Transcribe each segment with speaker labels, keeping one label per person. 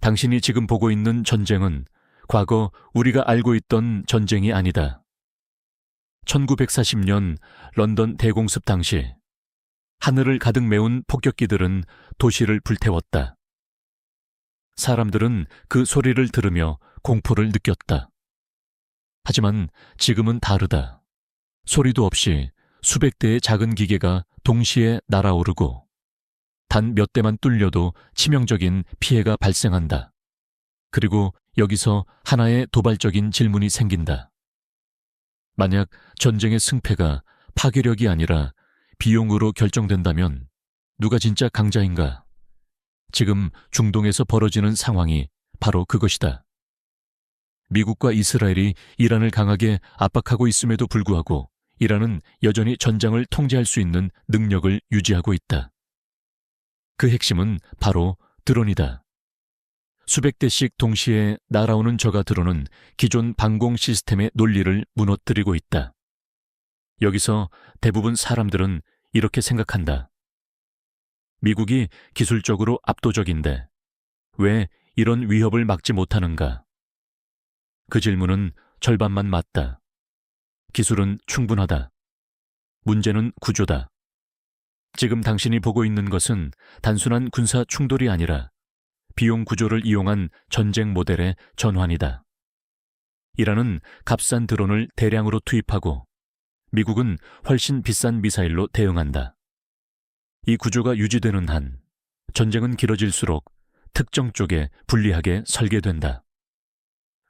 Speaker 1: 당신이 지금 보고 있는 전쟁은 과거 우리가 알고 있던 전쟁이 아니다. 1940년 런던 대공습 당시 하늘을 가득 메운 폭격기들은 도시를 불태웠다. 사람들은 그 소리를 들으며 공포를 느꼈다. 하지만 지금은 다르다. 소리도 없이 수백 대의 작은 기계가 동시에 날아오르고 단 몇 대만 뚫려도 치명적인 피해가 발생한다. 그리고 여기서 하나의 도발적인 질문이 생긴다. 만약 전쟁의 승패가 파괴력이 아니라 비용으로 결정된다면 누가 진짜 강자인가? 지금 중동에서 벌어지는 상황이 바로 그것이다. 미국과 이스라엘이 이란을 강하게 압박하고 있음에도 불구하고 이란은 여전히 전장을 통제할 수 있는 능력을 유지하고 있다. 그 핵심은 바로 드론이다. 수백 대씩 동시에 날아오는 저가 드론은 기존 방공 시스템의 논리를 무너뜨리고 있다. 여기서 대부분 사람들은 이렇게 생각한다. 미국이 기술적으로 압도적인데 왜 이런 위협을 막지 못하는가? 그 질문은 절반만 맞다. 기술은 충분하다. 문제는 구조다. 지금 당신이 보고 있는 것은 단순한 군사 충돌이 아니라 비용 구조를 이용한 전쟁 모델의 전환이다. 이란은 값싼 드론을 대량으로 투입하고 미국은 훨씬 비싼 미사일로 대응한다. 이 구조가 유지되는 한 전쟁은 길어질수록 특정 쪽에 불리하게 설계된다.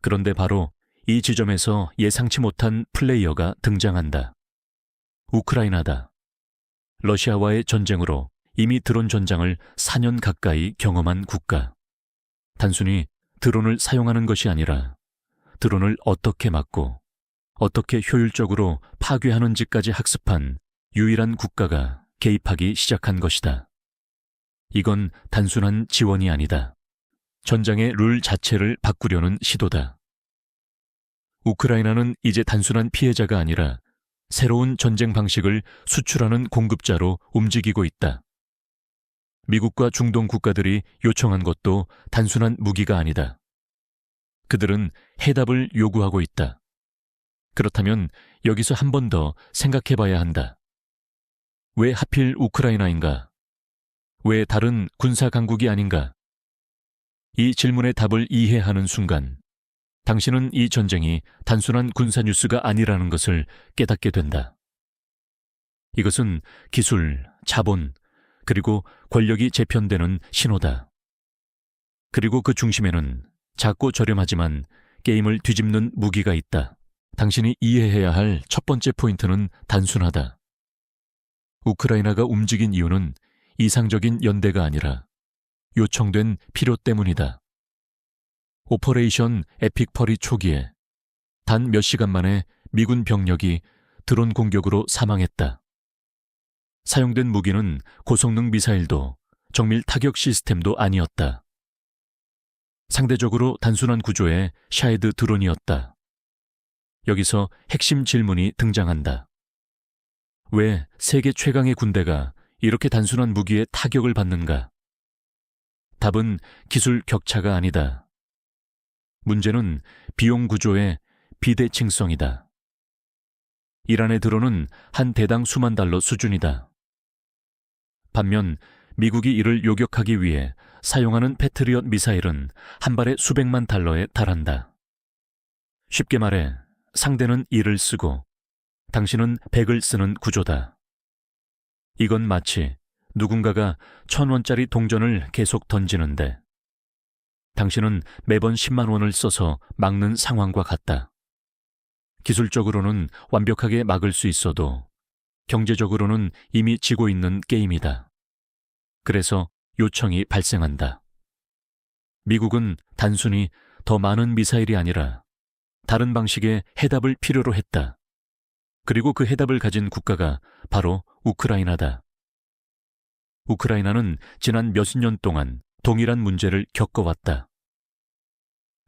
Speaker 1: 그런데 바로 이 지점에서 예상치 못한 플레이어가 등장한다. 우크라이나다. 러시아와의 전쟁으로 이미 드론 전장을 4년 가까이 경험한 국가. 단순히 드론을 사용하는 것이 아니라 드론을 어떻게 막고 어떻게 효율적으로 파괴하는지까지 학습한 유일한 국가가 개입하기 시작한 것이다. 이건 단순한 지원이 아니다. 전장의 룰 자체를 바꾸려는 시도다. 우크라이나는 이제 단순한 피해자가 아니라 새로운 전쟁 방식을 수출하는 공급자로 움직이고 있다. 미국과 중동 국가들이 요청한 것도 단순한 무기가 아니다. 그들은 해답을 요구하고 있다. 그렇다면 여기서 한 번 더 생각해 봐야 한다. 왜 하필 우크라이나인가? 왜 다른 군사 강국이 아닌가? 이 질문의 답을 이해하는 순간 당신은 이 전쟁이 단순한 군사 뉴스가 아니라는 것을 깨닫게 된다. 이것은 기술, 자본, 그리고 권력이 재편되는 신호다. 그리고 그 중심에는 작고 저렴하지만 게임을 뒤집는 무기가 있다. 당신이 이해해야 할 첫 번째 포인트는 단순하다. 우크라이나가 움직인 이유는 이상적인 연대가 아니라 요청된 필요 때문이다. 오퍼레이션 에픽펄이 초기에 단 몇 시간 만에 미군 병력이 드론 공격으로 사망했다. 사용된 무기는 고성능 미사일도 정밀 타격 시스템도 아니었다. 상대적으로 단순한 구조의 샤헤드 드론이었다. 여기서 핵심 질문이 등장한다. 왜 세계 최강의 군대가 이렇게 단순한 무기의 타격을 받는가? 답은 기술 격차가 아니다. 문제는 비용 구조의 비대칭성이다. 이란의 드론은 한 대당 수만 달러 수준이다. 반면 미국이 이를 요격하기 위해 사용하는 패트리엇 미사일은 한 발에 수백만 달러에 달한다. 쉽게 말해 상대는 1을 쓰고 당신은 100을 쓰는 구조다. 이건 마치 누군가가 1,000원짜리 동전을 계속 던지는데 당신은 매번 10만 원을 써서 막는 상황과 같다. 기술적으로는 완벽하게 막을 수 있어도 경제적으로는 이미 지고 있는 게임이다. 그래서 요청이 발생한다. 미국은 단순히 더 많은 미사일이 아니라 다른 방식의 해답을 필요로 했다. 그리고 그 해답을 가진 국가가 바로 우크라이나다. 우크라이나는 지난 몇십 년 동안 동일한 문제를 겪어왔다.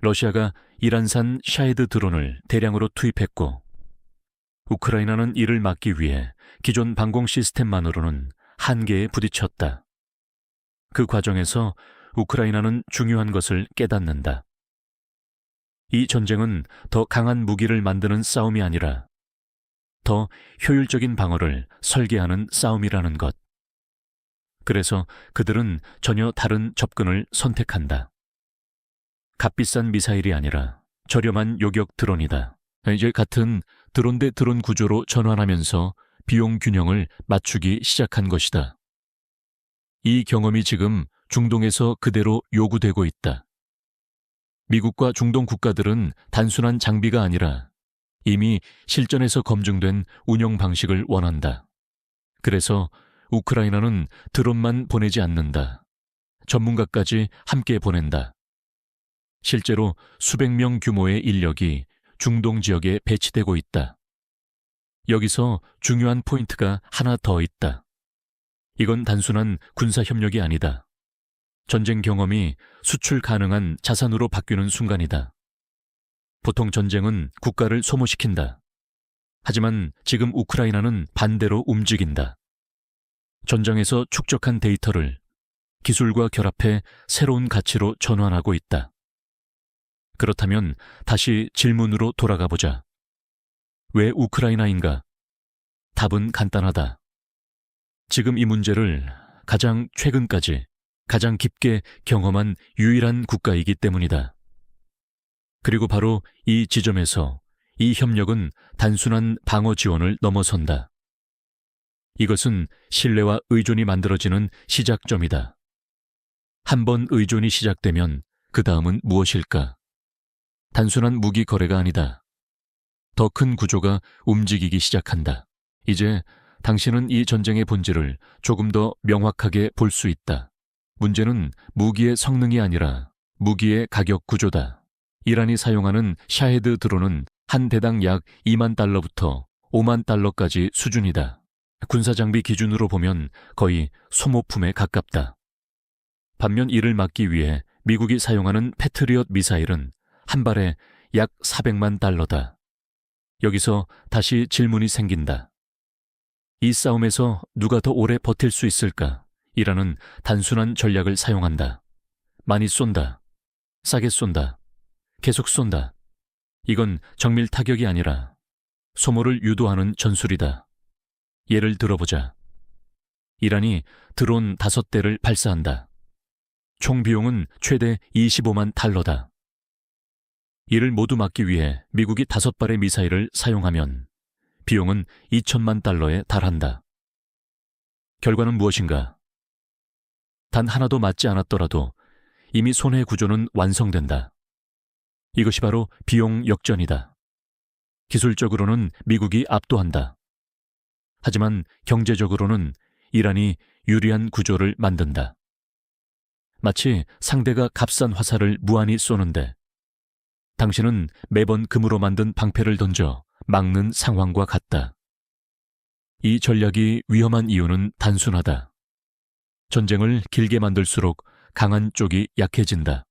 Speaker 1: 러시아가 이란산 샤헤드 드론을 대량으로 투입했고 우크라이나는 이를 막기 위해 기존 방공 시스템만으로는 한계에 부딪혔다. 그 과정에서 우크라이나는 중요한 것을 깨닫는다. 이 전쟁은 더 강한 무기를 만드는 싸움이 아니라 더 효율적인 방어를 설계하는 싸움이라는 것. 그래서 그들은 전혀 다른 접근을 선택한다. 값비싼 미사일이 아니라 저렴한 요격 드론이다. 이제 같은 드론 대 드론 구조로 전환하면서 비용 균형을 맞추기 시작한 것이다. 이 경험이 지금 중동에서 그대로 요구되고 있다. 미국과 중동 국가들은 단순한 장비가 아니라 이미 실전에서 검증된 운영 방식을 원한다. 그래서 우크라이나는 드론만 보내지 않는다. 전문가까지 함께 보낸다. 실제로 수백 명 규모의 인력이 중동 지역에 배치되고 있다. 여기서 중요한 포인트가 하나 더 있다. 이건 단순한 군사협력이 아니다. 전쟁 경험이 수출 가능한 자산으로 바뀌는 순간이다. 보통 전쟁은 국가를 소모시킨다. 하지만 지금 우크라이나는 반대로 움직인다. 전장에서 축적한 데이터를 기술과 결합해 새로운 가치로 전환하고 있다. 그렇다면 다시 질문으로 돌아가 보자. 왜 우크라이나인가? 답은 간단하다. 지금 이 문제를 가장 최근까지 가장 깊게 경험한 유일한 국가이기 때문이다. 그리고 바로 이 지점에서 이 협력은 단순한 방어 지원을 넘어선다. 이것은 신뢰와 의존이 만들어지는 시작점이다. 한번 의존이 시작되면 그 다음은 무엇일까? 단순한 무기 거래가 아니다. 더 큰 구조가 움직이기 시작한다. 이제 당신은 이 전쟁의 본질을 조금 더 명확하게 볼 수 있다. 문제는 무기의 성능이 아니라 무기의 가격 구조다. 이란이 사용하는 샤헤드 드론은 한 대당 약 2만 달러부터 5만 달러까지 수준이다. 군사장비 기준으로 보면 거의 소모품에 가깝다. 반면 이를 막기 위해 미국이 사용하는 패트리엇 미사일은 한 발에 약 400만 달러다. 여기서 다시 질문이 생긴다. 이 싸움에서 누가 더 오래 버틸 수 있을까? 이라는 단순한 전략을 사용한다. 많이 쏜다. 싸게 쏜다. 계속 쏜다. 이건 정밀 타격이 아니라 소모를 유도하는 전술이다. 예를 들어보자. 이란이 드론 5대를 발사한다. 총 비용은 최대 25만 달러다. 이를 모두 막기 위해 미국이 5발의 미사일을 사용하면 비용은 2천만 달러에 달한다. 결과는 무엇인가? 단 하나도 맞지 않았더라도 이미 손해 구조는 완성된다. 이것이 바로 비용 역전이다. 기술적으로는 미국이 압도한다. 하지만 경제적으로는 이란이 유리한 구조를 만든다. 마치 상대가 값싼 화살을 무한히 쏘는데 당신은 매번 금으로 만든 방패를 던져 막는 상황과 같다. 이 전략이 위험한 이유는 단순하다. 전쟁을 길게 만들수록 강한 쪽이 약해진다.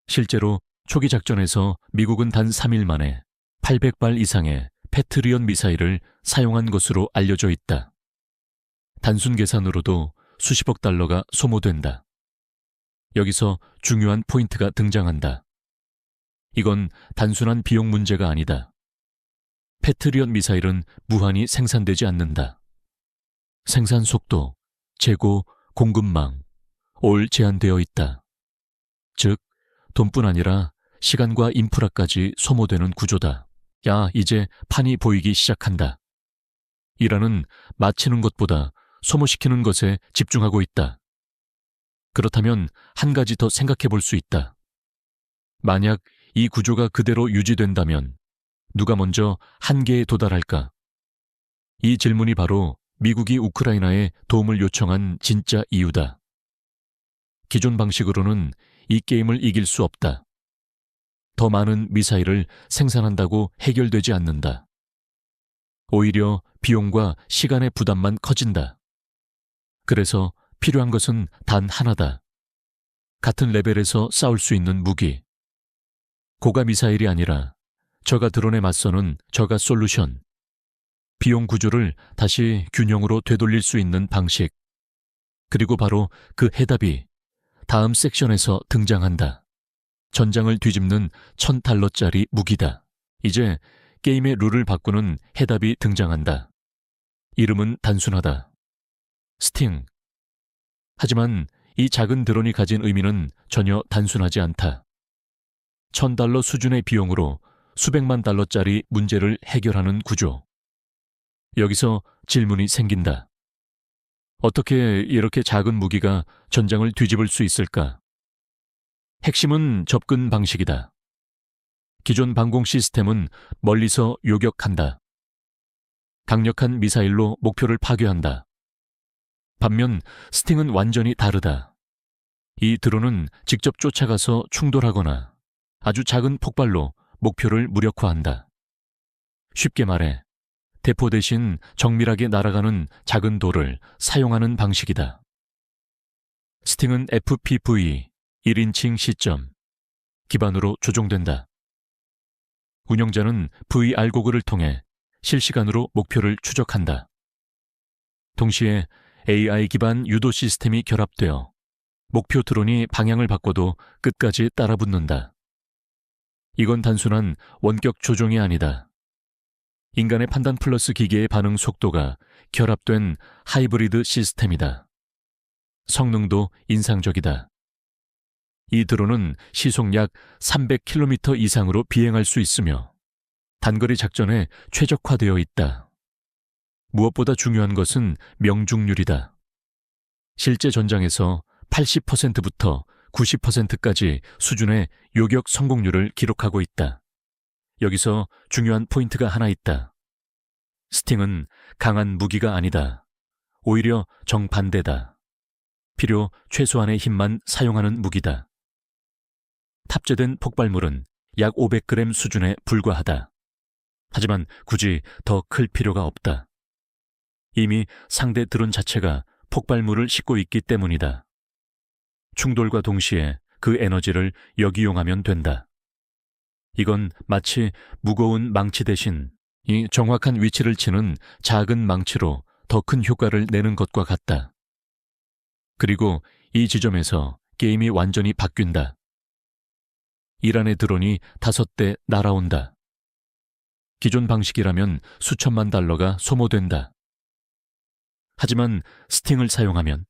Speaker 1: 실제로 초기 작전에서 미국은 단 3일 만에 800발 이상의 패트리엇 미사일을 사용한 것으로 알려져 있다. 단순 계산으로도 수십억 달러가 소모된다. 여기서 중요한 포인트가 등장한다. 이건 단순한 비용 문제가 아니다. 패트리엇 미사일은 무한히 생산되지 않는다. 생산 속도, 재고, 공급망, 올 제한되어 있다. 즉, 돈뿐 아니라 시간과 인프라까지 소모되는 구조다. 야, 이제 판이 보이기 시작한다. 이란은 마치는 것보다 소모시키는 것에 집중하고 있다. 그렇다면 한 가지 더 생각해 볼 수 있다. 만약 이 구조가 그대로 유지된다면 누가 먼저 한계에 도달할까? 이 질문이 바로 미국이 우크라이나에 도움을 요청한 진짜 이유다. 기존 방식으로는 이 게임을 이길 수 없다. 더 많은 미사일을 생산한다고 해결되지 않는다. 오히려 비용과 시간의 부담만 커진다. 그래서 필요한 것은 단 하나다. 같은 레벨에서 싸울 수 있는 무기. 고가 미사일이 아니라 저가 드론에 맞서는 저가 솔루션. 비용 구조를 다시 균형으로 되돌릴 수 있는 방식. 그리고 바로 그 해답이 다음 섹션에서 등장한다. 전장을 뒤집는 $1,000짜리 무기다. 이제 게임의 룰을 바꾸는 해답이 등장한다. 이름은 단순하다. 스팅. 하지만 이 작은 드론이 가진 의미는 전혀 단순하지 않다. $1,000 수준의 비용으로 수백만 달러짜리 문제를 해결하는 구조. 여기서 질문이 생긴다. 어떻게 이렇게 작은 무기가 전장을 뒤집을 수 있을까? 핵심은 접근 방식이다. 기존 방공 시스템은 멀리서 요격한다. 강력한 미사일로 목표를 파괴한다. 반면 스팅은 완전히 다르다. 이 드론은 직접 쫓아가서 충돌하거나 아주 작은 폭발로 목표를 무력화한다. 쉽게 말해 대포 대신 정밀하게 날아가는 작은 돌을 사용하는 방식이다. 스팅은 FPV 1인칭 시점 기반으로 조종된다. 운영자는 VR 고글을 통해 실시간으로 목표를 추적한다. 동시에 AI 기반 유도 시스템이 결합되어 목표 드론이 방향을 바꿔도 끝까지 따라붙는다. 이건 단순한 원격 조종이 아니다. 인간의 판단 플러스 기계의 반응 속도가 결합된 하이브리드 시스템이다. 성능도 인상적이다. 이 드론은 시속 약 300km 이상으로 비행할 수 있으며 단거리 작전에 최적화되어 있다. 무엇보다 중요한 것은 명중률이다. 실제 전장에서 80%부터 90%까지 수준의 요격 성공률을 기록하고 있다. 여기서 중요한 포인트가 하나 있다. 스팅은 강한 무기가 아니다. 오히려 정반대다. 필요 최소한의 힘만 사용하는 무기다. 탑재된 폭발물은 약 500g 수준에 불과하다. 하지만 굳이 더 클 필요가 없다. 이미 상대 드론 자체가 폭발물을 싣고 있기 때문이다. 충돌과 동시에 그 에너지를 역이용하면 된다. 이건 마치 무거운 망치 대신 이 정확한 위치를 치는 작은 망치로 더 큰 효과를 내는 것과 같다. 그리고 이 지점에서 게임이 완전히 바뀐다. 이란의 드론이 5대 날아온다. 기존 방식이라면 수천만 달러가 소모된다. 하지만 스팅을 사용하면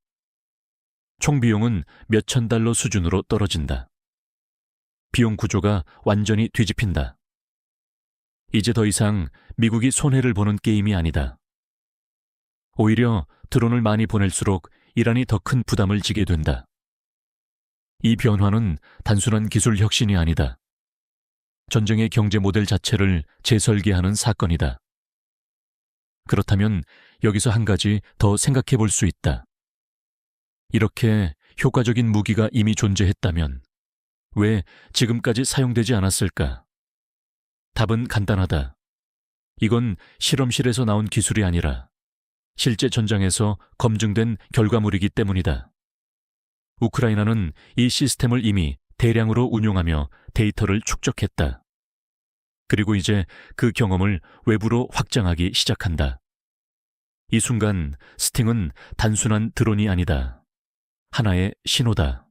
Speaker 1: 총 비용은 몇천 달러 수준으로 떨어진다. 비용 구조가 완전히 뒤집힌다. 이제 더 이상 미국이 손해를 보는 게임이 아니다. 오히려 드론을 많이 보낼수록 이란이 더 큰 부담을 지게 된다. 이 변화는 단순한 기술 혁신이 아니다. 전쟁의 경제 모델 자체를 재설계하는 사건이다. 그렇다면 여기서 한 가지 더 생각해 볼 수 있다. 이렇게 효과적인 무기가 이미 존재했다면 왜 지금까지 사용되지 않았을까? 답은 간단하다. 이건 실험실에서 나온 기술이 아니라 실제 전장에서 검증된 결과물이기 때문이다. 우크라이나는 이 시스템을 이미 대량으로 운용하며 데이터를 축적했다. 그리고 이제 그 경험을 외부로 확장하기 시작한다. 이 순간 스팅은 단순한 드론이 아니다. 하나의 신호다.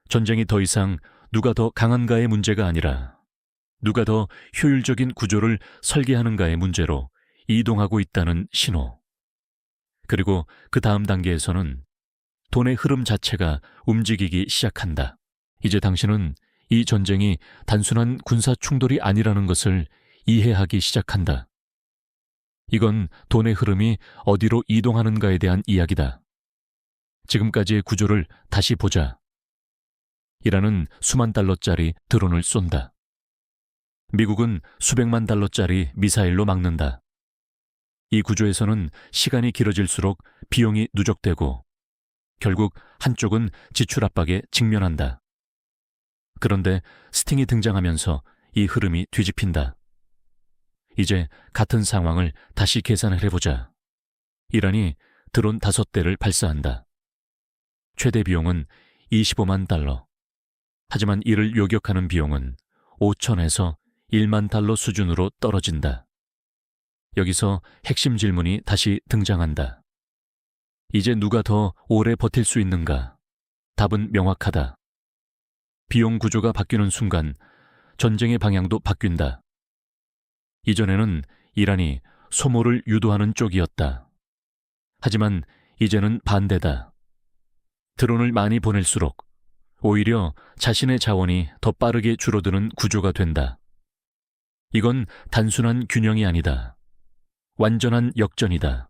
Speaker 1: 전쟁이 더 이상 누가 더 강한가의 문제가 아니라 누가 더 효율적인 구조를 설계하는가의 문제로 이동하고 있다는 신호. 그리고 그 다음 단계에서는 돈의 흐름 자체가 움직이기 시작한다. 이제 당신은 이 전쟁이 단순한 군사 충돌이 아니라는 것을 이해하기 시작한다. 이건 돈의 흐름이 어디로 이동하는가에 대한 이야기다. 지금까지의 구조를 다시 보자. 이란은 수만 달러짜리 드론을 쏜다. 미국은 수백만 달러짜리 미사일로 막는다. 이 구조에서는 시간이 길어질수록 비용이 누적되고 결국 한쪽은 지출 압박에 직면한다. 그런데 스팅이 등장하면서 이 흐름이 뒤집힌다. 이제 같은 상황을 다시 계산을 해보자. 이란이 드론 5대를 발사한다. 최대 비용은 25만 달러. 하지만 이를 요격하는 비용은 5천에서 1만 달러 수준으로 떨어진다. 여기서 핵심 질문이 다시 등장한다. 이제 누가 더 오래 버틸 수 있는가? 답은 명확하다. 비용 구조가 바뀌는 순간 전쟁의 방향도 바뀐다. 이전에는 이란이 소모를 유도하는 쪽이었다. 하지만 이제는 반대다. 드론을 많이 보낼수록 오히려 자신의 자원이 더 빠르게 줄어드는 구조가 된다. 이건 단순한 균형이 아니다. 완전한 역전이다.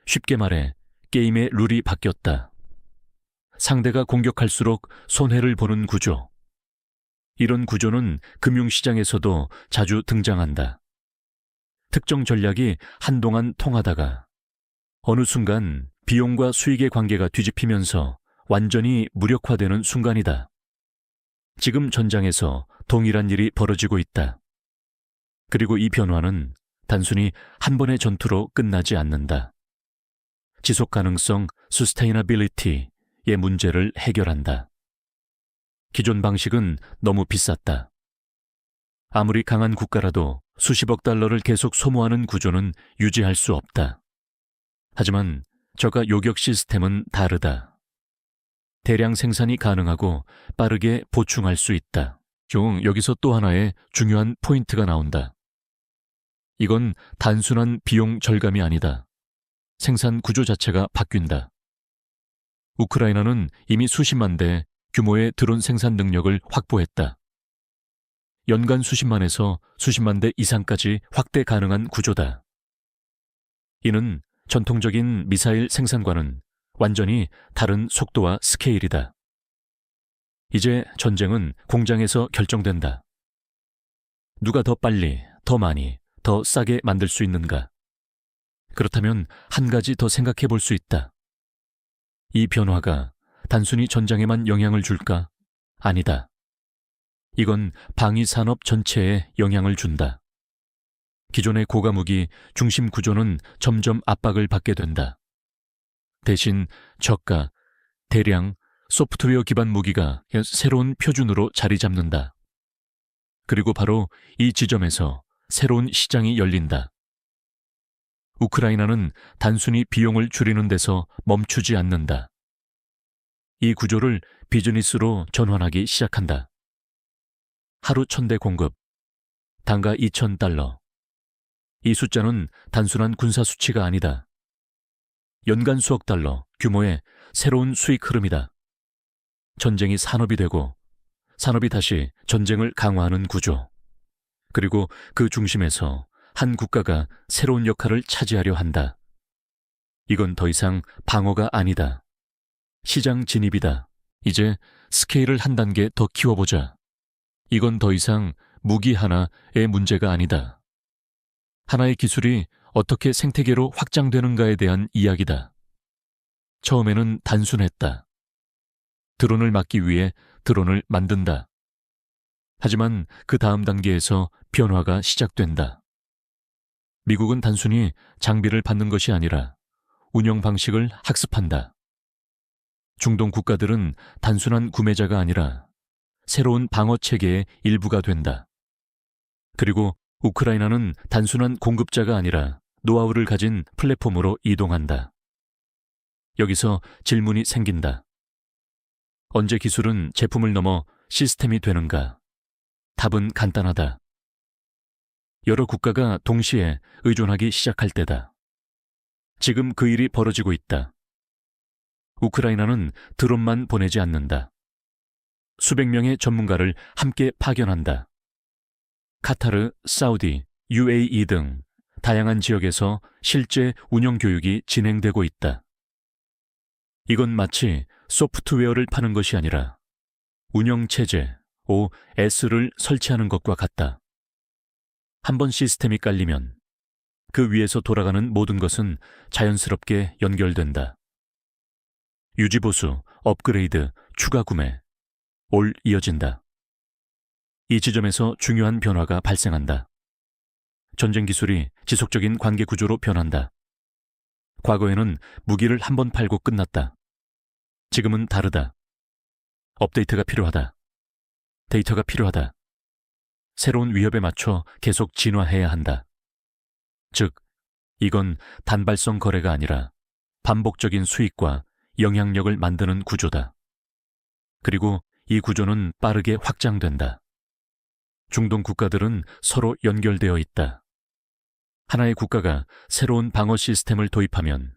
Speaker 1: 쉽게 말해 게임의 룰이 바뀌었다. 상대가 공격할수록 손해를 보는 구조. 이런 구조는 금융시장에서도 자주 등장한다. 특정 전략이 한동안 통하다가 어느 순간 비용과 수익의 관계가 뒤집히면서 완전히 무력화되는 순간이다. 지금 전장에서 동일한 일이 벌어지고 있다. 그리고 이 변화는 단순히 한 번의 전투로 끝나지 않는다. 지속 가능성, sustainability의 문제를 해결한다. 기존 방식은 너무 비쌌다. 아무리 강한 국가라도 수십억 달러를 계속 소모하는 구조는 유지할 수 없다. 하지만 저가 요격 시스템은 다르다. 대량 생산이 가능하고 빠르게 보충할 수 있다. 여기서 또 하나의 중요한 포인트가 나온다. 이건 단순한 비용 절감이 아니다. 생산 구조 자체가 바뀐다. 우크라이나는 이미 수십만 대 규모의 드론 생산 능력을 확보했다. 연간 수십만에서 수십만 대 이상까지 확대 가능한 구조다. 이는 전통적인 미사일 생산과는 완전히 다른 속도와 스케일이다. 이제 전쟁은 공장에서 결정된다. 누가 더 빨리, 더 많이, 더 싸게 만들 수 있는가? 그렇다면 한 가지 더 생각해 볼 수 있다. 이 변화가 단순히 전장에만 영향을 줄까? 아니다. 이건 방위 산업 전체에 영향을 준다. 기존의 고가무기 중심 구조는 점점 압박을 받게 된다. 대신 저가, 대량, 소프트웨어 기반 무기가 새로운 표준으로 자리 잡는다. 그리고 바로 이 지점에서 새로운 시장이 열린다. 우크라이나는 단순히 비용을 줄이는 데서 멈추지 않는다. 이 구조를 비즈니스로 전환하기 시작한다. 하루 1000대 공급, 단가 $2000. 이 숫자는 단순한 군사 수치가 아니다. 연간 수억 달러 규모의 새로운 수익 흐름이다. 전쟁이 산업이 되고 산업이 다시 전쟁을 강화하는 구조. 그리고 그 중심에서 한 국가가 새로운 역할을 차지하려 한다. 이건 더 이상 방어가 아니다. 시장 진입이다. 이제 스케일을 한 단계 더 키워보자. 이건 더 이상 무기 하나의 문제가 아니다. 하나의 기술이 어떻게 생태계로 확장되는가에 대한 이야기다. 처음에는 단순했다. 드론을 막기 위해 드론을 만든다. 하지만 그 다음 단계에서 변화가 시작된다. 미국은 단순히 장비를 받는 것이 아니라 운영 방식을 학습한다. 중동 국가들은 단순한 구매자가 아니라 새로운 방어 체계의 일부가 된다. 그리고 우크라이나는 단순한 공급자가 아니라 노하우를 가진 플랫폼으로 이동한다. 여기서 질문이 생긴다. 언제 기술은 제품을 넘어 시스템이 되는가? 답은 간단하다. 여러 국가가 동시에 의존하기 시작할 때다. 지금 그 일이 벌어지고 있다. 우크라이나는 드론만 보내지 않는다. 수백 명의 전문가를 함께 파견한다. 카타르, 사우디, UAE 등 다양한 지역에서 실제 운영 교육이 진행되고 있다. 이건 마치 소프트웨어를 파는 것이 아니라 운영체제, OS를 설치하는 것과 같다. 한 번 시스템이 깔리면 그 위에서 돌아가는 모든 것은 자연스럽게 연결된다. 유지보수, 업그레이드, 추가 구매, 올 이어진다. 이 지점에서 중요한 변화가 발생한다. 전쟁 기술이 지속적인 관계 구조로 변한다. 과거에는 무기를 한 번 팔고 끝났다. 지금은 다르다. 업데이트가 필요하다. 데이터가 필요하다. 새로운 위협에 맞춰 계속 진화해야 한다. 즉, 이건 단발성 거래가 아니라 반복적인 수익과 영향력을 만드는 구조다. 그리고 이 구조는 빠르게 확장된다. 중동 국가들은 서로 연결되어 있다. 하나의 국가가 새로운 방어 시스템을 도입하면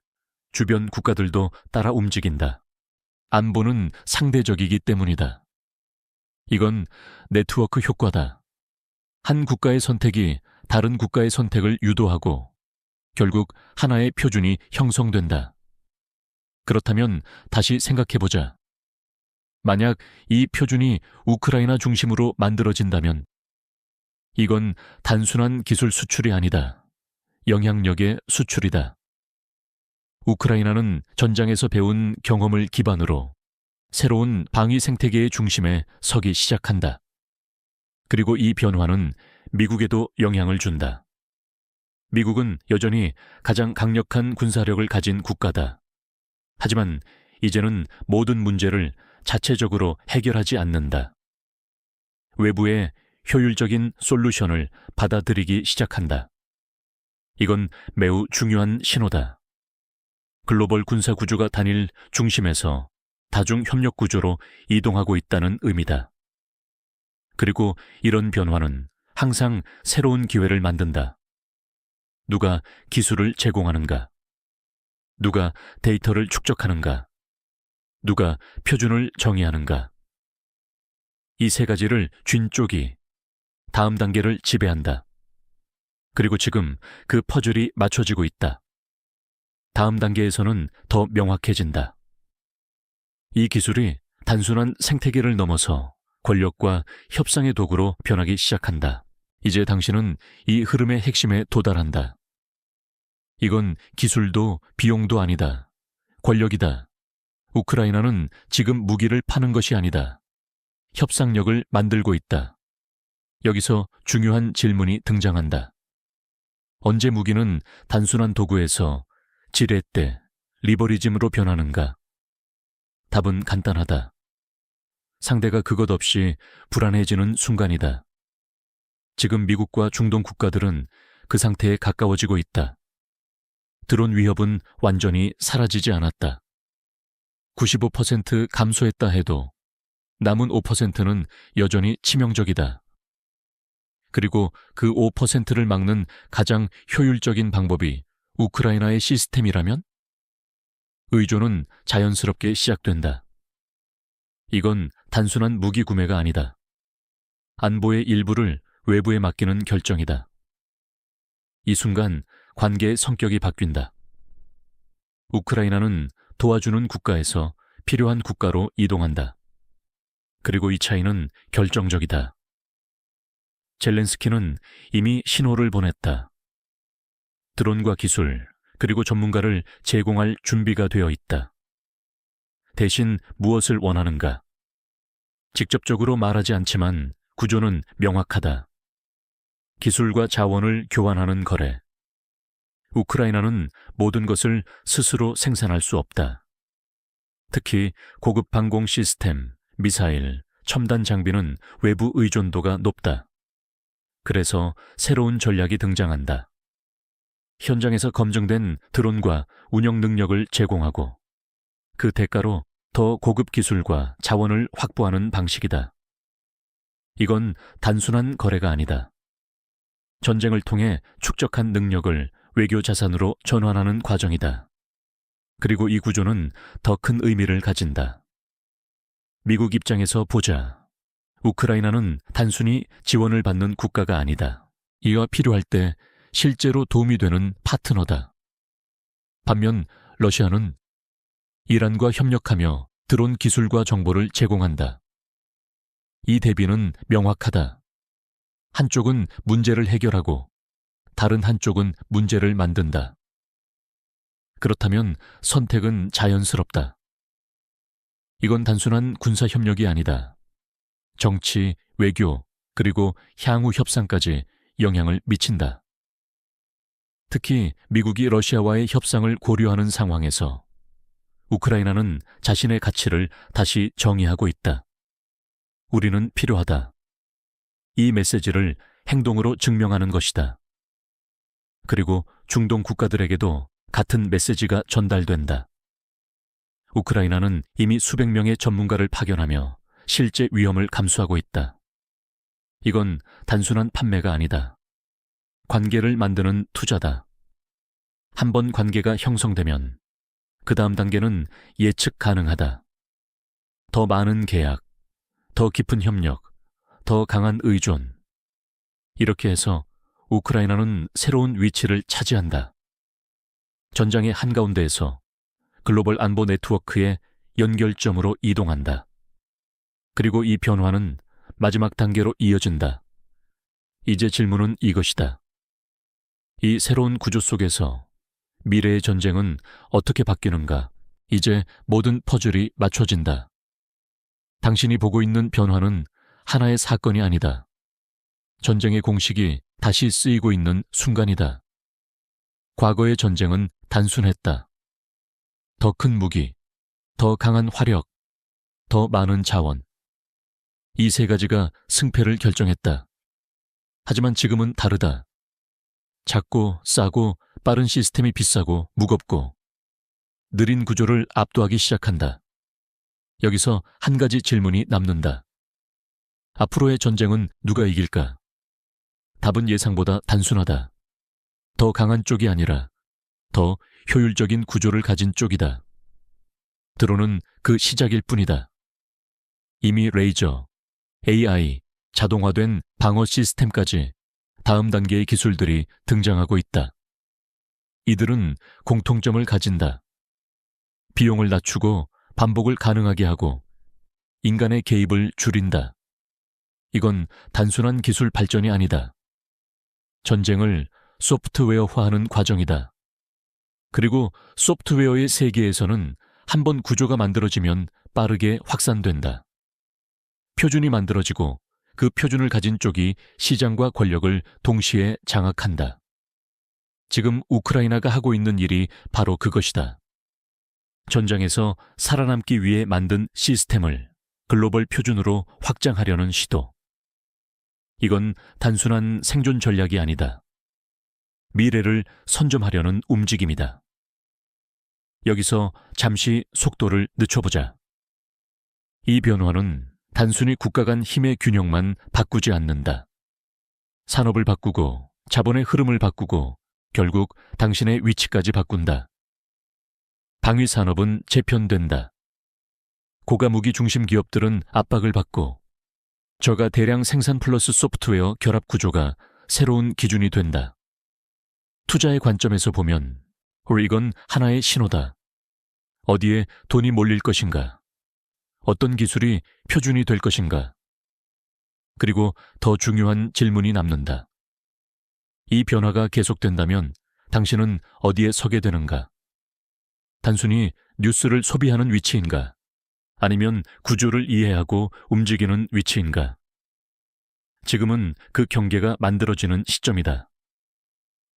Speaker 1: 주변 국가들도 따라 움직인다. 안보는 상대적이기 때문이다. 이건 네트워크 효과다. 한 국가의 선택이 다른 국가의 선택을 유도하고 결국 하나의 표준이 형성된다. 그렇다면 다시 생각해보자. 만약 이 표준이 우크라이나 중심으로 만들어진다면 이건 단순한 기술 수출이 아니다. 영향력의 수출이다. 우크라이나는 전장에서 배운 경험을 기반으로 새로운 방위 생태계의 중심에 서기 시작한다. 그리고 이 변화는 미국에도 영향을 준다. 미국은 여전히 가장 강력한 군사력을 가진 국가다. 하지만 이제는 모든 문제를 자체적으로 해결하지 않는다. 외부의 효율적인 솔루션을 받아들이기 시작한다. 이건 매우 중요한 신호다. 글로벌 군사 구조가 단일 중심에서 다중 협력 구조로 이동하고 있다는 의미다. 그리고 이런 변화는 항상 새로운 기회를 만든다. 누가 기술을 제공하는가? 누가 데이터를 축적하는가? 누가 표준을 정의하는가? 이 세 가지를 쥔 쪽이 다음 단계를 지배한다. 그리고 지금 그 퍼즐이 맞춰지고 있다. 다음 단계에서는 더 명확해진다. 이 기술이 단순한 생태계를 넘어서 권력과 협상의 도구로 변하기 시작한다. 이제 당신은 이 흐름의 핵심에 도달한다. 이건 기술도 비용도 아니다. 권력이다. 우크라이나는 지금 무기를 파는 것이 아니다. 협상력을 만들고 있다. 여기서 중요한 질문이 등장한다. 언제 무기는 단순한 도구에서 지렛대, 리버리즘으로 변하는가? 답은 간단하다. 상대가 그것 없이 불안해지는 순간이다. 지금 미국과 중동 국가들은 그 상태에 가까워지고 있다. 드론 위협은 완전히 사라지지 않았다. 95% 감소했다 해도 남은 5%는 여전히 치명적이다. 그리고 그 5%를 막는 가장 효율적인 방법이 우크라이나의 시스템이라면? 의존은 자연스럽게 시작된다. 이건 단순한 무기 구매가 아니다. 안보의 일부를 외부에 맡기는 결정이다. 이 순간 관계의 성격이 바뀐다. 우크라이나는 도와주는 국가에서 필요한 국가로 이동한다. 그리고 이 차이는 결정적이다. 젤렌스키는 이미 신호를 보냈다. 드론과 기술, 그리고 전문가를 제공할 준비가 되어 있다. 대신 무엇을 원하는가? 직접적으로 말하지 않지만 구조는 명확하다. 기술과 자원을 교환하는 거래. 우크라이나는 모든 것을 스스로 생산할 수 없다. 특히 고급 방공 시스템, 미사일, 첨단 장비는 외부 의존도가 높다. 그래서 새로운 전략이 등장한다. 현장에서 검증된 드론과 운영 능력을 제공하고 그 대가로 더 고급 기술과 자원을 확보하는 방식이다. 이건 단순한 거래가 아니다. 전쟁을 통해 축적한 능력을 외교 자산으로 전환하는 과정이다. 그리고 이 구조는 더 큰 의미를 가진다. 미국 입장에서 보자. 우크라이나는 단순히 지원을 받는 국가가 아니다. 이와 필요할 때 실제로 도움이 되는 파트너다. 반면 러시아는 이란과 협력하며 드론 기술과 정보를 제공한다. 이 대비는 명확하다. 한쪽은 문제를 해결하고 다른 한쪽은 문제를 만든다. 그렇다면 선택은 자연스럽다. 이건 단순한 군사 협력이 아니다. 정치, 외교, 그리고 향후 협상까지 영향을 미친다. 특히 미국이 러시아와의 협상을 고려하는 상황에서 우크라이나는 자신의 가치를 다시 정의하고 있다. 우리는 필요하다. 이 메시지를 행동으로 증명하는 것이다. 그리고 중동 국가들에게도 같은 메시지가 전달된다. 우크라이나는 이미 수백 명의 전문가를 파견하며 실제 위험을 감수하고 있다. 이건 단순한 판매가 아니다. 관계를 만드는 투자다. 한번 관계가 형성되면 그 다음 단계는 예측 가능하다. 더 많은 계약, 더 깊은 협력, 더 강한 의존. 이렇게 해서 우크라이나는 새로운 위치를 차지한다. 전장의 한가운데에서 글로벌 안보 네트워크의 연결점으로 이동한다. 그리고 이 변화는 마지막 단계로 이어진다. 이제 질문은 이것이다. 이 새로운 구조 속에서 미래의 전쟁은 어떻게 바뀌는가? 이제 모든 퍼즐이 맞춰진다. 당신이 보고 있는 변화는 하나의 사건이 아니다. 전쟁의 공식이 다시 쓰이고 있는 순간이다. 과거의 전쟁은 단순했다. 더 큰 무기, 더 강한 화력, 더 많은 자원. 이 세 가지가 승패를 결정했다. 하지만 지금은 다르다. 작고 싸고 빠른 시스템이 비싸고 무겁고 느린 구조를 압도하기 시작한다. 여기서 한 가지 질문이 남는다. 앞으로의 전쟁은 누가 이길까? 답은 예상보다 단순하다. 더 강한 쪽이 아니라 더 효율적인 구조를 가진 쪽이다. 드론은 그 시작일 뿐이다. 이미 레이저, AI, 자동화된 방어 시스템까지 다음 단계의 기술들이 등장하고 있다. 이들은 공통점을 가진다. 비용을 낮추고 반복을 가능하게 하고 인간의 개입을 줄인다. 이건 단순한 기술 발전이 아니다. 전쟁을 소프트웨어화하는 과정이다. 그리고 소프트웨어의 세계에서는 한번 구조가 만들어지면 빠르게 확산된다. 표준이 만들어지고 그 표준을 가진 쪽이 시장과 권력을 동시에 장악한다. 지금 우크라이나가 하고 있는 일이 바로 그것이다. 전장에서 살아남기 위해 만든 시스템을 글로벌 표준으로 확장하려는 시도. 이건 단순한 생존 전략이 아니다. 미래를 선점하려는 움직임이다. 여기서 잠시 속도를 늦춰보자. 이 변화는 단순히 국가 간 힘의 균형만 바꾸지 않는다. 산업을 바꾸고 자본의 흐름을 바꾸고 결국 당신의 위치까지 바꾼다. 방위 산업은 재편된다. 고가무기 중심 기업들은 압박을 받고 저가 대량 생산 플러스 소프트웨어 결합 구조가 새로운 기준이 된다. 투자의 관점에서 보면 이건 하나의 신호다. 어디에 돈이 몰릴 것인가? 어떤 기술이 표준이 될 것인가? 그리고 더 중요한 질문이 남는다. 이 변화가 계속된다면 당신은 어디에 서게 되는가? 단순히 뉴스를 소비하는 위치인가? 아니면 구조를 이해하고 움직이는 위치인가? 지금은 그 경계가 만들어지는 시점이다.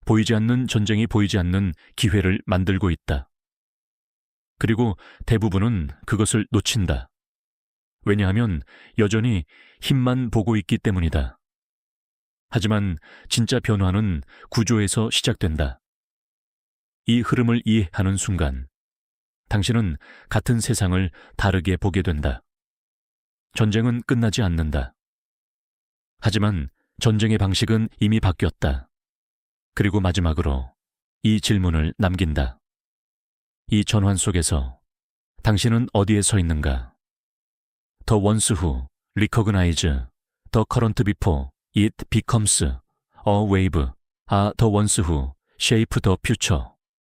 Speaker 1: 보이지 않는 전쟁이 보이지 않는 기회를 만들고 있다. 그리고 대부분은 그것을 놓친다. 왜냐하면 여전히 힘만 보고 있기 때문이다. 하지만 진짜 변화는 구조에서 시작된다. 이 흐름을 이해하는 순간 당신은 같은 세상을 다르게 보게 된다. 전쟁은 끝나지 않는다. 하지만 전쟁의 방식은 이미 바뀌었다. 그리고 마지막으로 이 질문을 남긴다. 이 전환 속에서 당신은 어디에 서 있는가? The ones who recognize the current before it becomes a wave are the ones who shape the future.